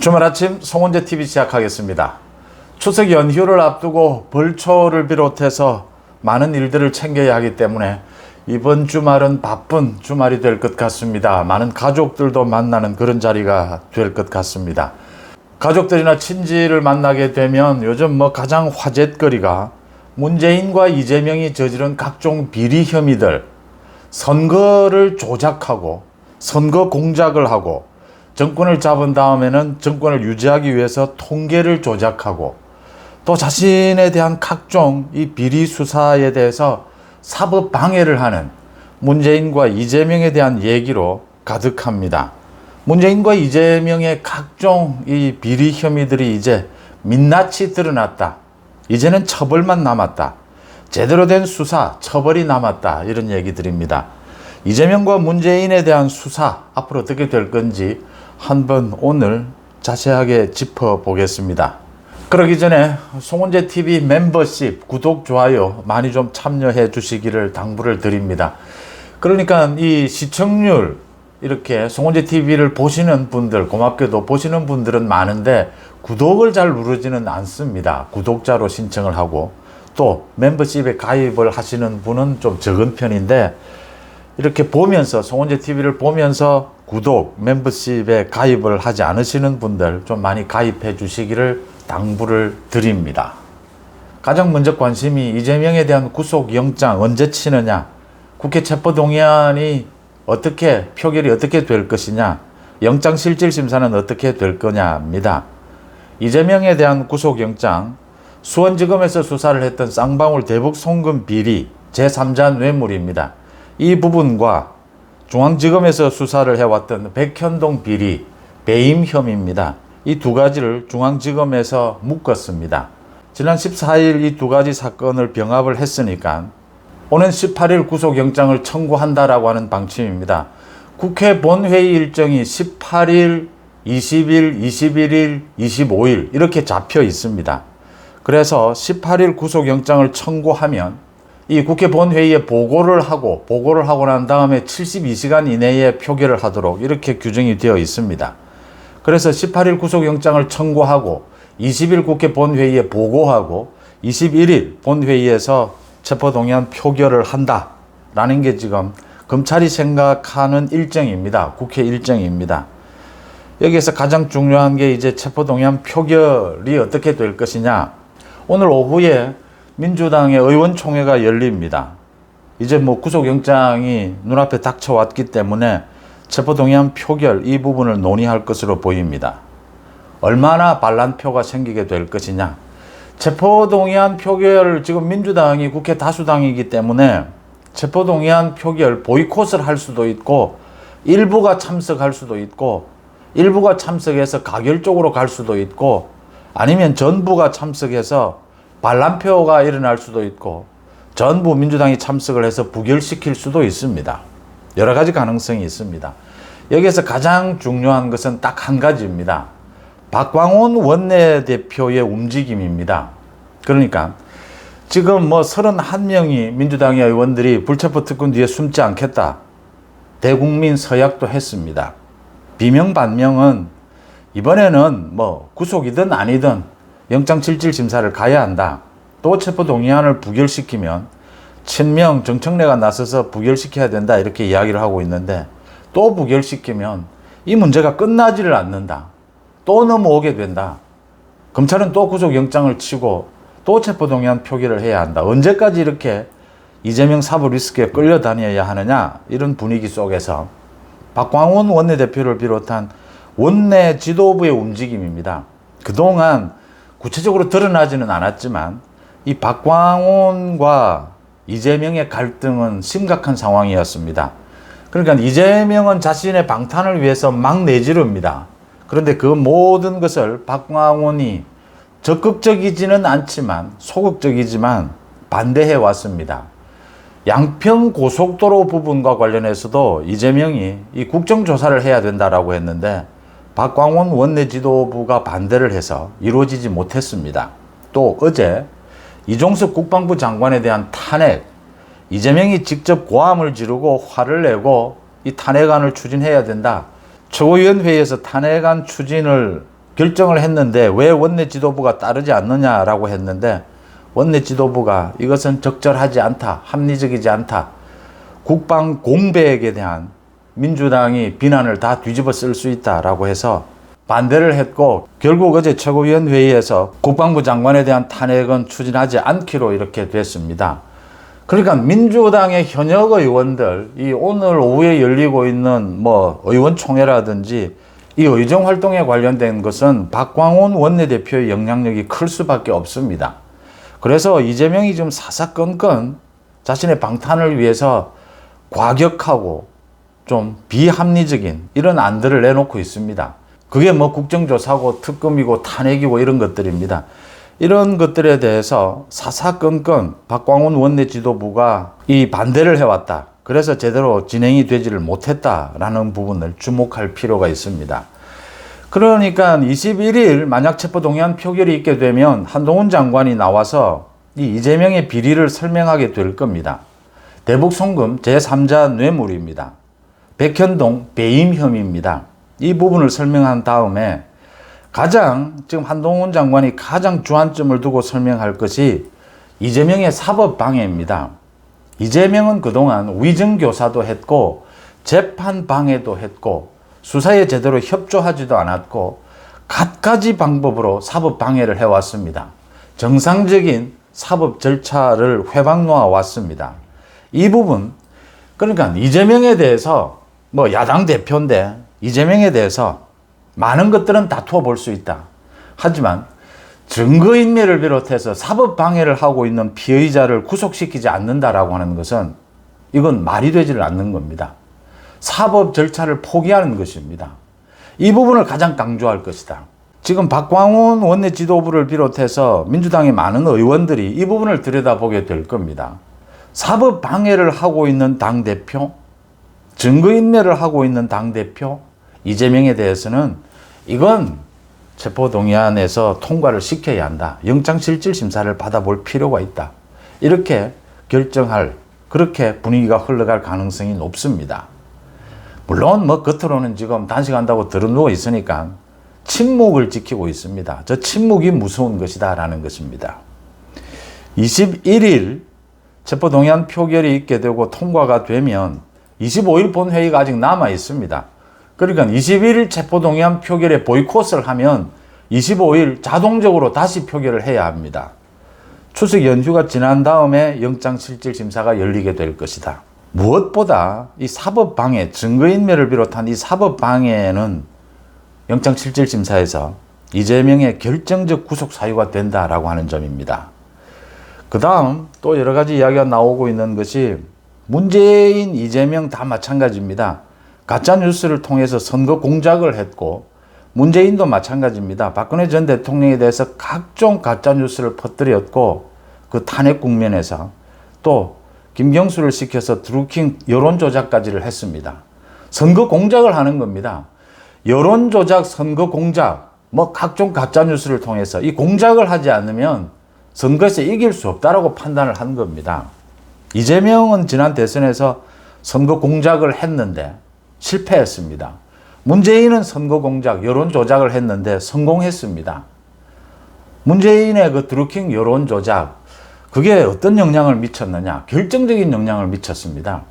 주말 아침 송원재 TV 시작하겠습니다. 추석 연휴를 앞두고 벌초를 비롯해서 많은 일들을 챙겨야 하기 때문에 이번 주말은 바쁜 주말이 될 것 같습니다. 많은 가족들도 만나는 그런 자리가 될 것 같습니다. 가족들이나 친지를 만나게 되면 요즘 가장 화제거리가 문재인과 이재명이 저지른 각종 비리 혐의들, 선거를 조작하고 선거 공작을 하고 정권을 잡은 다음에는 정권을 유지하기 위해서 통계를 조작하고 또 자신에 대한 각종 이 비리 수사에 대해서 사법 방해를 하는 문재인과 이재명에 대한 얘기로 가득합니다. 문재인과 이재명의 각종 이 비리 혐의들이 이제 민낯이 드러났다. 이제는 처벌만 남았다. 제대로 된 수사, 처벌이 남았다. 이런 얘기들입니다. 이재명과 문재인에 대한 수사 앞으로 어떻게 될 건지 한번 오늘 자세하게 짚어보겠습니다. 그러기 전에 송원재 TV 멤버십, 구독, 좋아요 많이 좀 참여해 주시기를 당부를 드립니다. 그러니까 이 시청률 이렇게 송원재 TV를 보시는 분들, 고맙게도 보시는 분들은 많은데 구독을 잘 누르지는 않습니다. 구독자로 신청을 하고 또 멤버십에 가입을 하시는 분은 좀 적은 편인데 이렇게 보면서 송원재 TV를 보면서 구독, 멤버십에 가입을 하지 않으시는 분들 좀 많이 가입해 주시기를 당부를 드립니다. 가장 먼저 관심이 이재명에 대한 구속영장 언제 치느냐, 국회 체포동의안이 어떻게 표결이 어떻게 될 것이냐, 영장실질심사는 어떻게 될 거냐입니다. 이재명에 대한 구속영장, 수원지검에서 수사를 했던 쌍방울 대북 송금 비리 제3자 뇌물입니다. 이 부분과 중앙지검에서 수사를 해왔던 백현동 비리 배임 혐의입니다. 이 두 가지를 중앙지검에서 묶었습니다. 지난 14일 이 두 가지 사건을 병합을 했으니까 오는 18일 구속영장을 청구한다라고 하는 방침입니다. 국회 본회의 일정이 18일, 20일, 21일, 25일 이렇게 잡혀 있습니다. 그래서 18일 구속영장을 청구하면 이 국회 본회의에 보고를 하고 난 다음에 72시간 이내에 표결을 하도록 이렇게 규정이 되어 있습니다. 그래서 18일 구속영장을 청구하고 20일 국회 본회의에 보고하고 21일 본회의에서 체포동의안 표결을 한다라는 게 지금 검찰이 생각하는 일정입니다. 국회 일정입니다. 여기에서 가장 중요한 게 이제 체포동의안 표결이 어떻게 될 것이냐. 오늘 오후에 민주당의 의원총회가 열립니다. 이제 구속영장이 눈앞에 닥쳐왔기 때문에 체포동의안 표결 이 부분을 논의할 것으로 보입니다. 얼마나 반란표가 생기게 될 것이냐. 체포동의안 표결 지금 민주당이 국회 다수당이기 때문에 체포동의안 표결 보이콧을 할 수도 있고 일부가 참석할 수도 있고 일부가 참석해서 가결적으로 갈 수도 있고 아니면 전부가 참석해서 반란표가 일어날 수도 있고 전부 민주당이 참석을 해서 부결시킬 수도 있습니다. 여러 가지 가능성이 있습니다. 여기에서 가장 중요한 것은 딱 한 가지입니다. 박광온 원내대표의 움직임입니다. 그러니까 지금 31명이 민주당의 의원들이 불체포 특권 뒤에 숨지 않겠다. 대국민 서약도 했습니다. 비명반명은 이번에는 구속이든 아니든 영장실질심사를 가야 한다. 또 체포동의안을 부결시키면 친명 정청래가 나서서 부결시켜야 된다. 이렇게 이야기를 하고 있는데 또 부결시키면 이 문제가 끝나지를 않는다. 또 넘어오게 된다. 검찰은 또 구속영장을 치고 또 체포동의안 표결을 해야 한다. 언제까지 이렇게 이재명 사법 리스크에 끌려다녀야 하느냐. 이런 분위기 속에서 박광온 원내대표를 비롯한 원내 지도부의 움직임입니다. 그동안 구체적으로 드러나지는 않았지만 이 박광온과 이재명의 갈등은 심각한 상황이었습니다. 그러니까 이재명은 자신의 방탄을 위해서 막 내지릅니다. 그런데 그 모든 것을 박광온이 적극적이지는 않지만 소극적이지만 반대해 왔습니다. 양평 고속도로 부분과 관련해서도 이재명이 이 국정조사를 해야 된다라고 했는데 박광온 원내 지도부가 반대를 해서 이루어지지 못했습니다. 또 어제 이종석 국방부 장관에 대한 탄핵, 이재명이 직접 고함을 지르고 화를 내고 이 탄핵안을 추진해야 된다. 최고위원회에서 탄핵안 추진을 결정을 했는데 왜 원내 지도부가 따르지 않느냐라고 했는데, 원내 지도부가 이것은 적절하지 않다, 합리적이지 않다, 국방 공백에 대한 민주당이 비난을 다 뒤집어 쓸 수 있다라고 해서 반대를 했고, 결국 어제 최고위원회의에서 국방부 장관에 대한 탄핵은 추진하지 않기로 이렇게 됐습니다. 그러니까 민주당의 현역 의원들, 이 오늘 오후에 열리고 있는 의원총회라든지 이 의정 활동에 관련된 것은 박광온 원내대표의 영향력이 클 수밖에 없습니다. 그래서 이재명이 지금 사사건건 자신의 방탄을 위해서 과격하고 좀 비합리적인 이런 안들을 내놓고 있습니다. 그게 국정조사고 특검이고 탄핵이고 이런 것들입니다. 이런 것들에 대해서 사사건건 박광온 원내 지도부가 이 반대를 해왔다. 그래서 제대로 진행이 되지를 못했다라는 부분을 주목할 필요가 있습니다. 그러니까 21일 만약 체포동의안 표결이 있게 되면 한동훈 장관이 나와서 이 이재명의 비리를 설명하게 될 겁니다. 대북송금 제3자 뇌물입니다. 백현동 배임 혐의입니다. 이 부분을 설명한 다음에 지금 한동훈 장관이 가장 주안점을 두고 설명할 것이 이재명의 사법방해입니다. 이재명은 그동안 위증교사도 했고 재판방해도 했고 수사에 제대로 협조하지도 않았고 갖가지 방법으로 사법방해를 해왔습니다. 정상적인 사법 절차를 회방 놓아 왔습니다. 이 부분, 그러니까 이재명에 대해서 야당 대표인데 이재명에 대해서 많은 것들은 다투어 볼 수 있다. 하지만 증거인멸을 비롯해서 사법방해를 하고 있는 피의자를 구속시키지 않는다라고 하는 것은 이건 말이 되지를 않는 겁니다. 사법 절차를 포기하는 것입니다. 이 부분을 가장 강조할 것이다. 지금 박광온 원내 지도부를 비롯해서 민주당의 많은 의원들이 이 부분을 들여다보게 될 겁니다. 사법방해를 하고 있는 당대표, 증거인멸을 하고 있는 당대표 이재명에 대해서는 이건 체포동의안에서 통과를 시켜야 한다. 영장실질심사를 받아볼 필요가 있다. 이렇게 결정할, 그렇게 분위기가 흘러갈 가능성이 높습니다. 물론 겉으로는 지금 단식한다고 들어누워 있으니까 침묵을 지키고 있습니다. 저 침묵이 무서운 것이다 라는 것입니다. 21일 체포동의안 표결이 있게 되고 통과가 되면 25일 본회의가 아직 남아 있습니다. 그러니까 21일 체포동의안 표결에 보이콧을 하면 25일 자동적으로 다시 표결을 해야 합니다. 추석 연휴가 지난 다음에 영장실질심사가 열리게 될 것이다. 무엇보다 이 사법방해, 증거인멸을 비롯한 이 사법방해는 영장실질심사에서 이재명의 결정적 구속 사유가 된다라고 하는 점입니다. 그 다음 또 여러 가지 이야기가 나오고 있는 것이 문재인, 이재명 다 마찬가지입니다. 가짜뉴스를 통해서 선거 공작을 했고 문재인도 마찬가지입니다. 박근혜 전 대통령에 대해서 각종 가짜뉴스를 퍼뜨렸고 그 탄핵 국면에서 또 김경수를 시켜서 드루킹 여론조작까지를 했습니다. 선거 공작을 하는 겁니다. 여론조작, 선거 공작, 각종 가짜뉴스를 통해서 이 공작을 하지 않으면 선거에서 이길 수 없다라고 판단을 한 겁니다. 이재명은 지난 대선에서 선거 공작을 했는데 실패했습니다. 문재인은 선거 공작, 여론 조작을 했는데 성공했습니다. 문재인의 그 드루킹 여론 조작, 그게 어떤 영향을 미쳤느냐? 결정적인 영향을 미쳤습니다.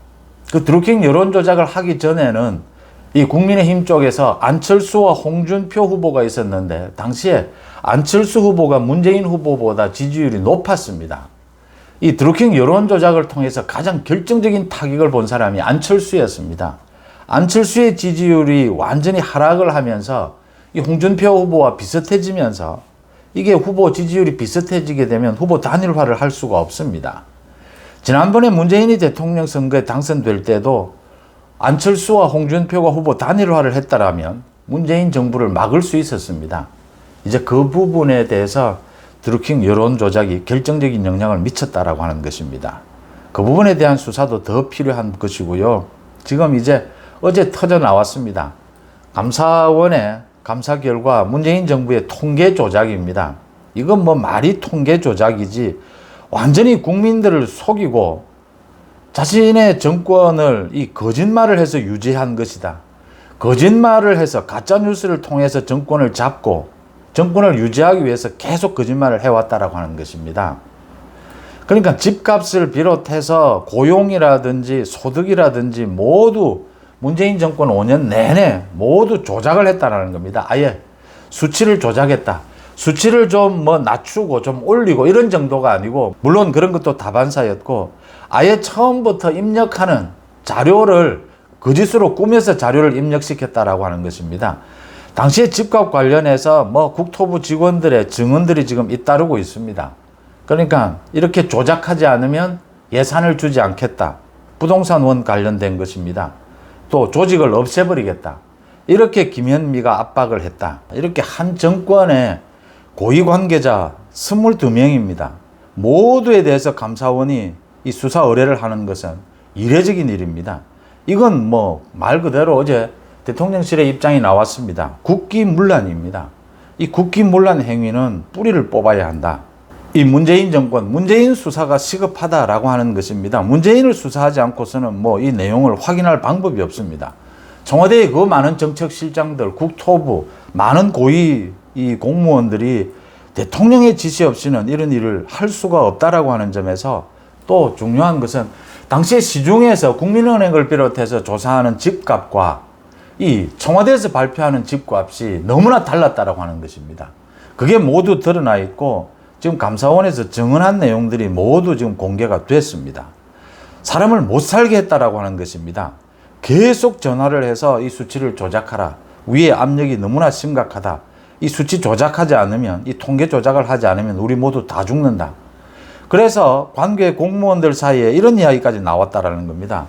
그 드루킹 여론 조작을 하기 전에는 이 국민의힘 쪽에서 안철수와 홍준표 후보가 있었는데 당시에 안철수 후보가 문재인 후보보다 지지율이 높았습니다. 이 드루킹 여론 조작을 통해서 가장 결정적인 타격을 본 사람이 안철수였습니다. 안철수의 지지율이 완전히 하락을 하면서 이 홍준표 후보와 비슷해지면서 이게 후보 지지율이 비슷해지게 되면 후보 단일화를 할 수가 없습니다. 지난번에 문재인이 대통령 선거에 당선될 때도 안철수와 홍준표가 후보 단일화를 했다라면 문재인 정부를 막을 수 있었습니다. 이제 그 부분에 대해서 드루킹 여론 조작이 결정적인 영향을 미쳤다라고 하는 것입니다. 그 부분에 대한 수사도 더 필요한 것이고요. 지금 이제 어제 터져 나왔습니다. 감사원의 감사 결과 문재인 정부의 통계 조작입니다. 이건 말이 통계 조작이지 완전히 국민들을 속이고 자신의 정권을 이 거짓말을 해서 유지한 것이다. 거짓말을 해서 가짜뉴스를 통해서 정권을 잡고 정권을 유지하기 위해서 계속 거짓말을 해왔다라고 하는 것입니다. 그러니까 집값을 비롯해서 고용이라든지 소득이라든지 모두 문재인 정권 5년 내내 모두 조작을 했다는 겁니다. 아예 수치를 조작했다. 수치를 좀 낮추고 좀 올리고 이런 정도가 아니고, 물론 그런 것도 다반사였고, 아예 처음부터 입력하는 자료를 거짓으로 꾸며서 자료를 입력시켰다라고 하는 것입니다. 당시에 집값 관련해서 국토부 직원들의 증언들이 지금 잇따르고 있습니다. 그러니까 이렇게 조작하지 않으면 예산을 주지 않겠다. 부동산원 관련된 것입니다. 또 조직을 없애버리겠다. 이렇게 김현미가 압박을 했다. 이렇게 한 정권의 고위 관계자 22명입니다. 모두에 대해서 감사원이 이 수사 의뢰를 하는 것은 이례적인 일입니다. 이건 말 그대로 어제 대통령실의 입장이 나왔습니다. 국기문란입니다. 이 국기문란 행위는 뿌리를 뽑아야 한다. 이 문재인 정권, 문재인 수사가 시급하다라고 하는 것입니다. 문재인을 수사하지 않고서는 이 내용을 확인할 방법이 없습니다. 청와대의 그 많은 정책실장들, 국토부, 많은 고위 이 공무원들이 대통령의 지시 없이는 이런 일을 할 수가 없다라고 하는 점에서, 또 중요한 것은 당시에 시중에서 국민은행을 비롯해서 조사하는 집값과 이 청와대에서 발표하는 집값이 너무나 달랐다라고 하는 것입니다. 그게 모두 드러나 있고 지금 감사원에서 증언한 내용들이 모두 지금 공개가 됐습니다. 사람을 못 살게 했다라고 하는 것입니다. 계속 전화를 해서 이 수치를 조작하라. 위에 압력이 너무나 심각하다. 이 수치 조작하지 않으면, 이 통계 조작을 하지 않으면 우리 모두 다 죽는다. 그래서 관계 공무원들 사이에 이런 이야기까지 나왔다라는 겁니다.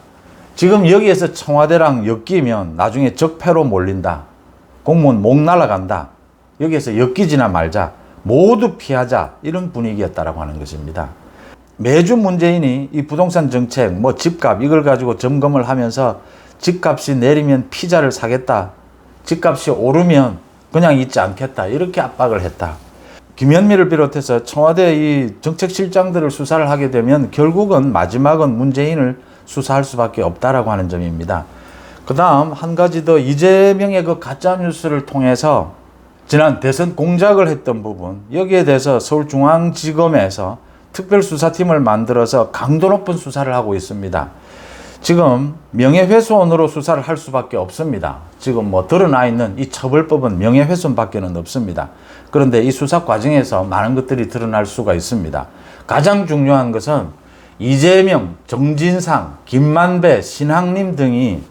지금 여기에서 청와대랑 엮이면 나중에 적폐로 몰린다. 공무원 목 날아간다. 여기에서 엮이지나 말자. 모두 피하자. 이런 분위기였다라고 하는 것입니다. 매주 문재인이 이 부동산 정책, 집값 이걸 가지고 점검을 하면서 집값이 내리면 피자를 사겠다. 집값이 오르면 그냥 있지 않겠다. 이렇게 압박을 했다. 김현미를 비롯해서 청와대 이 정책실장들을 수사를 하게 되면 결국은 마지막은 문재인을 수사할 수밖에 없다라고 하는 점입니다. 그 다음 한 가지 더, 이재명의 그 가짜뉴스를 통해서 지난 대선 공작을 했던 부분, 여기에 대해서 서울중앙지검에서 특별수사팀을 만들어서 강도 높은 수사를 하고 있습니다. 지금 명예훼손으로 수사를 할 수밖에 없습니다. 지금 드러나 있는 이 처벌법은 명예훼손밖에는 없습니다. 그런데 이 수사 과정에서 많은 것들이 드러날 수가 있습니다. 가장 중요한 것은 이재명, 정진상, 김만배, 신학림 등이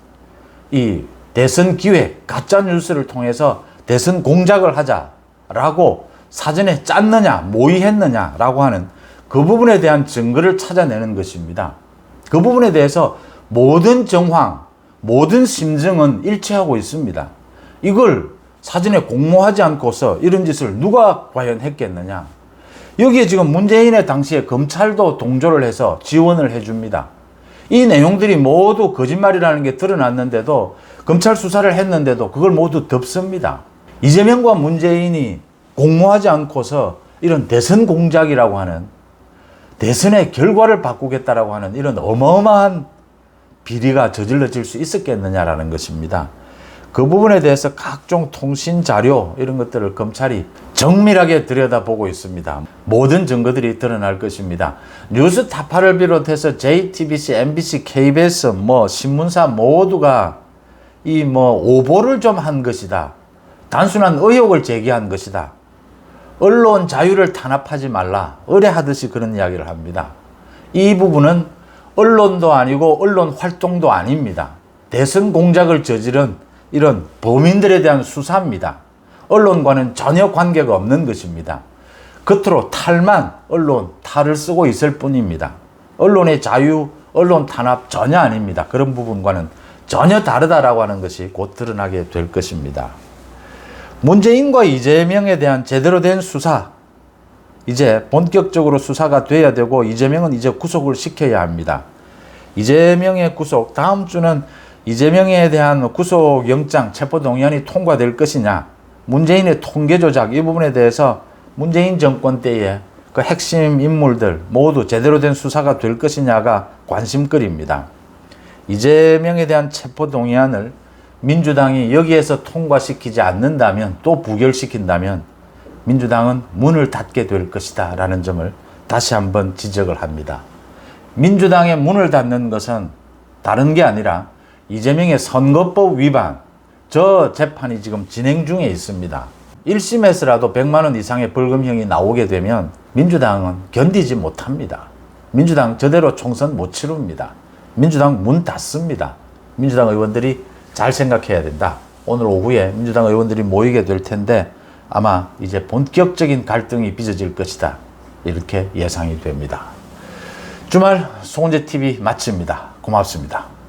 이 대선 기획, 가짜뉴스를 통해서 대선 공작을 하자라고 사전에 짰느냐, 모의했느냐라고 하는 그 부분에 대한 증거를 찾아내는 것입니다. 그 부분에 대해서 모든 정황, 모든 심증은 일치하고 있습니다. 이걸 사전에 공모하지 않고서 이런 짓을 누가 과연 했겠느냐. 여기에 지금 문재인의 당시에 검찰도 동조를 해서 지원을 해줍니다. 이 내용들이 모두 거짓말이라는 게 드러났는데도, 검찰 수사를 했는데도 그걸 모두 덮습니다. 이재명과 문재인이 공모하지 않고서 이런 대선 공작이라고 하는, 대선의 결과를 바꾸겠다라고 하는 이런 어마어마한 비리가 저질러질 수 있었겠느냐라는 것입니다. 그 부분에 대해서 각종 통신 자료 이런 것들을 검찰이 정밀하게 들여다보고 있습니다. 모든 증거들이 드러날 것입니다. 뉴스타파를 비롯해서 JTBC, MBC, KBS, 신문사 모두가 이 오보를 좀 한 것이다. 단순한 의혹을 제기한 것이다. 언론 자유를 탄압하지 말라. 의뢰하듯이 그런 이야기를 합니다. 이 부분은 언론도 아니고 언론 활동도 아닙니다. 대선 공작을 저지른 이런 범인들에 대한 수사입니다. 언론과는 전혀 관계가 없는 것입니다. 겉으로 탈만 언론, 탈을 쓰고 있을 뿐입니다. 언론의 자유, 언론 탄압 전혀 아닙니다. 그런 부분과는 전혀 다르다라고 하는 것이 곧 드러나게 될 것입니다. 문재인과 이재명에 대한 제대로 된 수사, 이제 본격적으로 수사가 돼야 되고, 이재명은 이제 구속을 시켜야 합니다. 이재명의 구속, 다음 주는 이재명에 대한 구속영장 체포동의안이 통과될 것이냐, 문재인의 통계조작 이 부분에 대해서 문재인 정권 때의 그 핵심 인물들 모두 제대로 된 수사가 될 것이냐가 관심거리입니다. 이재명에 대한 체포동의안을 민주당이 여기에서 통과시키지 않는다면, 또 부결시킨다면 민주당은 문을 닫게 될 것이다 라는 점을 다시 한번 지적을 합니다. 민주당의 문을 닫는 것은 다른 게 아니라 이재명의 선거법 위반, 저 재판이 지금 진행 중에 있습니다. 1심에서라도 100만 원 이상의 벌금형이 나오게 되면 민주당은 견디지 못합니다. 민주당 저대로 총선 못 치릅니다. 민주당 문 닫습니다. 민주당 의원들이 잘 생각해야 된다. 오늘 오후에 민주당 의원들이 모이게 될 텐데 아마 이제 본격적인 갈등이 빚어질 것이다. 이렇게 예상이 됩니다. 주말 송은재TV 마칩니다. 고맙습니다.